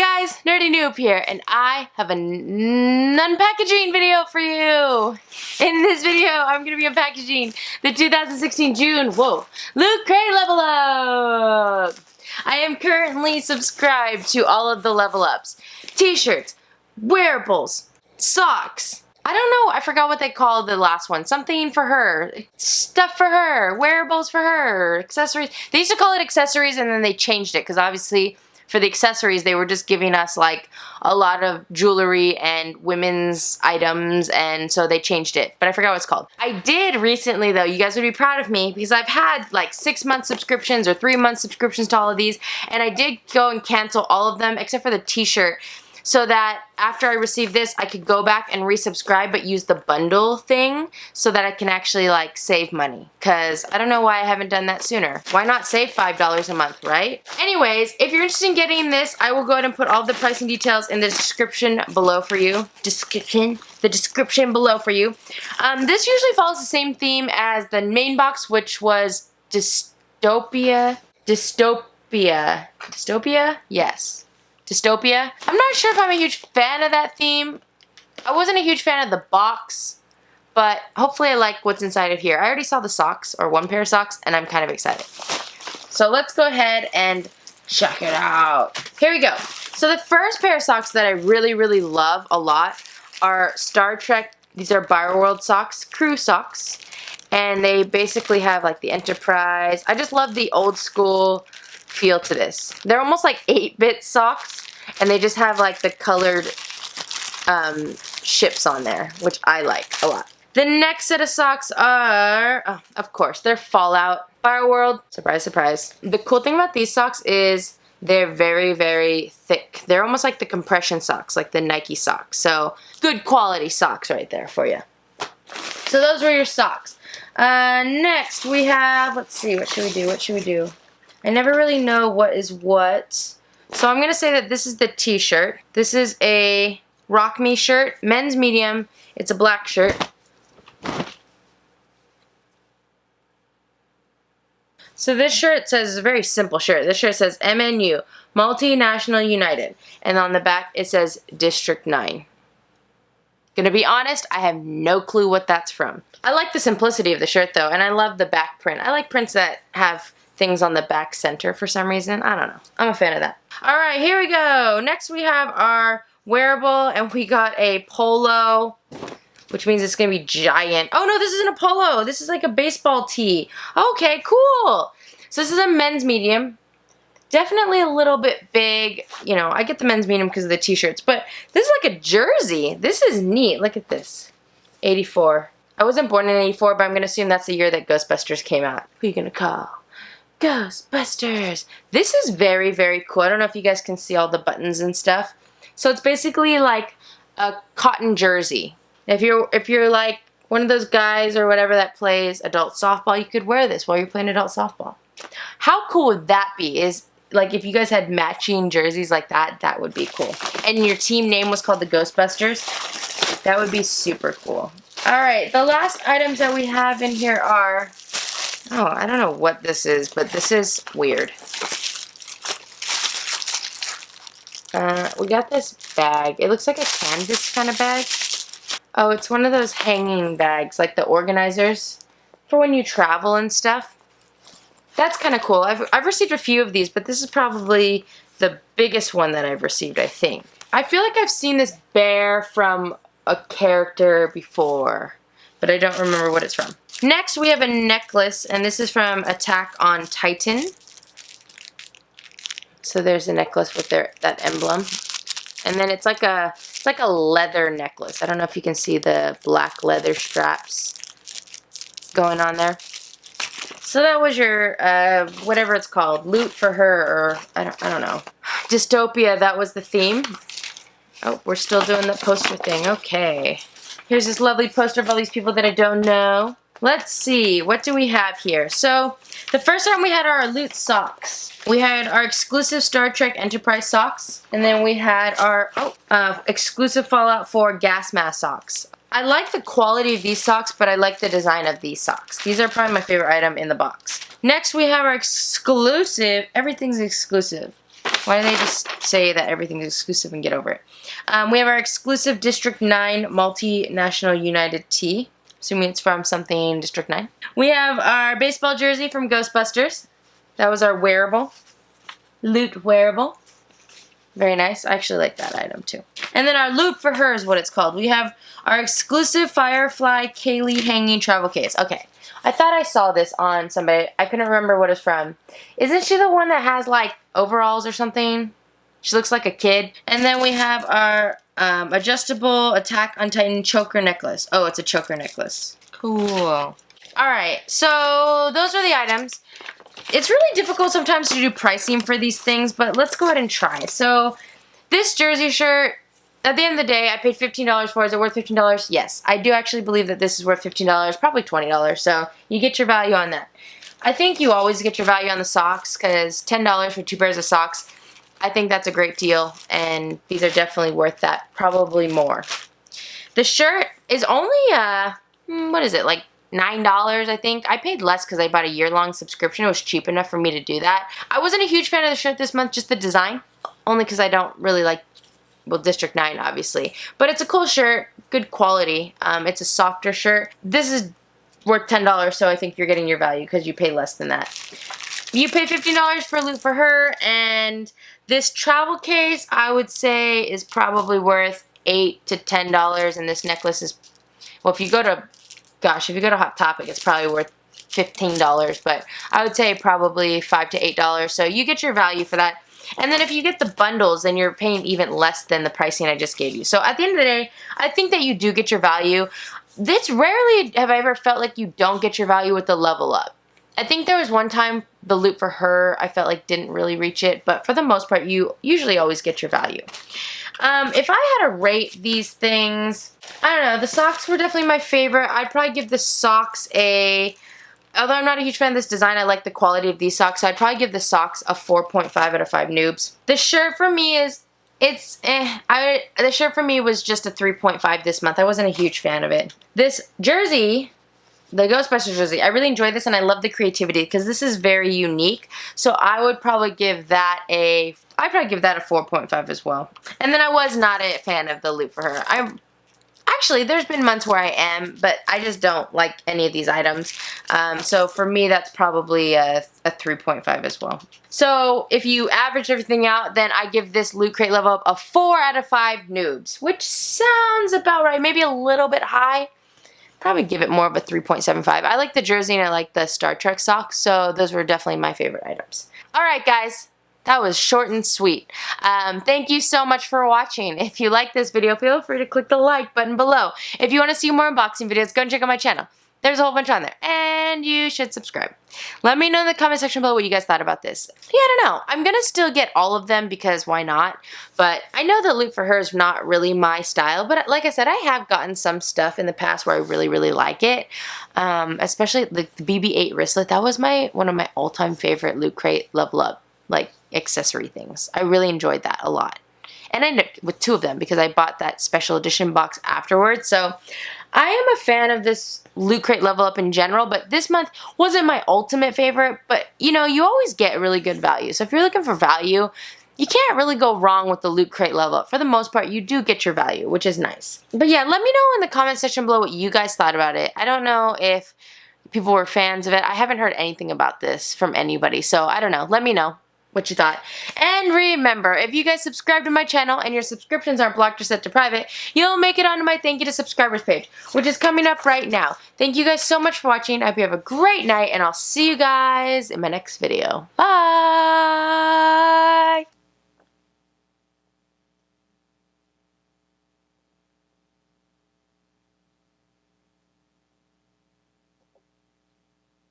guys, Nerdy Newb here, and I have an unpackaging video for you. In this video, I'm going to be unpackaging the 2016 June, Loot Crate Level Up. I am currently subscribed to all of the level ups. T-shirts, wearables, socks. I don't know, I forgot what they called the last one. Something for her, stuff for her, wearables for her, accessories. They used to call it accessories and then they changed it because obviously for the accessories, they were just giving us like a lot of jewelry and women's items, and so they changed it. But I forgot what it's called. I did recently though, you guys would be proud of me because I've had like 6-month subscriptions or 3-month subscriptions to all of these, and I did go and cancel all of them except for the t-shirt, so that after I receive this, I could go back and resubscribe but use the bundle thing so that I can actually like save money. Cause I don't know why I haven't done that sooner. Why not save $5 a month, right? Anyways, if you're interested in getting this, I will go ahead and put all the pricing details in the description below for you. The description below for you. This usually follows the same theme as the main box, which was Dystopia? Yes. Dystopia. I'm not sure if I'm a huge fan of that theme. I wasn't a huge fan of the box, but hopefully I like what's inside of here. I already saw the socks, or one pair of socks, and I'm kind of excited. So let's go ahead and check it out. Here we go. So the first pair of socks that I really, really love a lot are Star Trek. These are Wearable socks, crew socks, and they basically have like the Enterprise. I just love the old school feel to this. They're almost like 8-bit socks, and they just have like the colored ships on there, which I like a lot. The next set of socks are, oh, of course, they're Fallout, Fireworld. Surprise, surprise. The cool thing about these socks is they're very, very thick. They're almost like the compression socks, like the Nike socks. So good quality socks right there for you. So those were your socks. Next we have, let's see, what should we do? I never really know what is what. So I'm going to say that this is the t-shirt. This is a Rock Me shirt, men's medium. It's a black shirt. So this shirt says, it's a very simple shirt. This shirt says MNU, Multinational United. And on the back it says District 9. Gonna be honest, I have no clue what that's from. I like the simplicity of the shirt though, and I love the back print. I like prints that have things on the back center for some reason. I don't know. I'm a fan of that. Alright, here we go. Next we have our wearable, and we got a polo, which means it's going to be giant. Oh no, this isn't a polo. This is like a baseball tee. Okay, cool. So this is a men's medium. Definitely a little bit big. You know, I get the men's medium because of the t-shirts, but this is like a jersey. This is neat. Look at this. 84. I wasn't born in 84, but I'm going to assume that's the year that Ghostbusters came out. Who are you going to call? Ghostbusters. This is very, very cool. I don't know if you guys can see all the buttons and stuff. So it's basically like a cotton jersey. If you're like one of those guys or whatever that plays adult softball, you could wear this while you're playing adult softball. How cool would that be? Is like if you guys had matching jerseys like that, that would be cool. And your team name was called the Ghostbusters. That would be super cool. Alright, the last items that we have in here are, oh, I don't know what this is, but this is weird. We got this bag. It looks like a canvas kind of bag. Oh, it's one of those hanging bags, like the organizers for when you travel and stuff. That's kind of cool. I've received a few of these, but this is probably the biggest one that I've received, I think. I feel like I've seen this bear from a character before, but I don't remember what it's from. Next, we have a necklace, and this is from Attack on Titan. So there's a necklace with that emblem, and then it's like a leather necklace. I don't know if you can see the black leather straps going on there. So that was your whatever it's called, loot for her, or I don't know. Dystopia. That was the theme. Oh, we're still doing the poster thing. Okay. Here's this lovely poster of all these people that I don't know. Let's see, what do we have here? So, the first time we had our loot socks. We had our exclusive Star Trek Enterprise socks. And then we had our exclusive Fallout 4 gas mask socks. I like the quality of these socks, but I like the design of these socks. These are probably my favorite item in the box. Next, we have our exclusive, everything's exclusive. Why do they just say that everything's exclusive and get over it? We have our exclusive District 9 Multinational United tee. Assuming it's from something District 9. We have our baseball jersey from Ghostbusters. That was our wearable. Loot wearable. Very nice. I actually like that item too. And then our loot for her is what it's called. We have our exclusive Firefly Kaylee hanging travel case. Okay. I thought I saw this on somebody. I couldn't remember what it's from. Isn't she the one that has like overalls or something? She looks like a kid. And then we have our adjustable Attack on Titan choker necklace. Oh, it's a choker necklace. Cool. Alright, so those are the items. It's really difficult sometimes to do pricing for these things, but let's go ahead and try. So this jersey shirt, at the end of the day, I paid $15 for it. Is it worth $15? Yes. I do actually believe that this is worth $15, probably $20, so you get your value on that. I think you always get your value on the socks, because $10 for 2 pairs of socks, I think that's a great deal, and these are definitely worth that, probably more. The shirt is only, what is it, like $9, I think. I paid less because I bought a year-long subscription. It was cheap enough for me to do that. I wasn't a huge fan of the shirt this month, just the design, only because I don't really like, well, District 9, obviously. But it's a cool shirt, good quality. It's a softer shirt. This is worth $10, so I think you're getting your value because you pay less than that. You pay $15 for loot for her, and this travel case, I would say, is probably worth $8 to $10, and this necklace is, well, if you go to Hot Topic, it's probably worth $15, but I would say probably $5 to $8, so you get your value for that. And then if you get the bundles, then you're paying even less than the pricing I just gave you. So at the end of the day, I think that you do get your value. This rarely have I ever felt like you don't get your value with the level up. I think there was one time the loot for her I felt like didn't really reach it, but for the most part you usually always get your value. If I had to rate these things, I don't know, the socks were definitely my favorite. I'd probably give the socks a, although I'm not a huge fan of this design, I like the quality of these socks, so I'd probably give the socks a 4.5 out of 5 noobs. The shirt for me is, the shirt for me was just a 3.5 this month. I wasn't a huge fan of it. This jersey, the Ghostbusters jersey, I really enjoyed this and I love the creativity because this is very unique. So I would probably give that a 4.5 as well. And then I was not a fan of the loot for her. Actually, there's been months where I am, but I just don't like any of these items. So for me, that's probably a 3.5 as well. So if you average everything out, then I give this Loot Crate level up a 4 out of 5 noobs, which sounds about right. Maybe a little bit high. Probably give it more of a 3.75. I like the jersey and I like the Star Trek socks, so those were definitely my favorite items. Alright guys, that was short and sweet. Thank you so much for watching. If you like this video, feel free to click the like button below. If you want to see more unboxing videos, go and check out my channel. There's a whole bunch on there. And you should subscribe. Let me know in the comment section below what you guys thought about this. Yeah, I don't know. I'm going to still get all of them because why not? But I know that loot for her is not really my style. But like I said, I have gotten some stuff in the past where I really, really like it. Especially the BB-8 wristlet. That was one of my all-time favorite Loot Crate level up, like, accessory things. I really enjoyed that a lot. And I ended up with 2 of them because I bought that special edition box afterwards. So I am a fan of this Loot Crate level up in general, but this month wasn't my ultimate favorite. But, you know, you always get really good value. So if you're looking for value, you can't really go wrong with the Loot Crate level up. For the most part, you do get your value, which is nice. But yeah, let me know in the comment section below what you guys thought about it. I don't know if people were fans of it. I haven't heard anything about this from anybody, so I don't know. Let me know what you thought. And remember, if you guys subscribe to my channel and your subscriptions aren't blocked or set to private, you'll make it onto my thank you to subscribers page, which is coming up right now. Thank you guys so much for watching. I hope you have a great night, and I'll see you guys in my next video. Bye!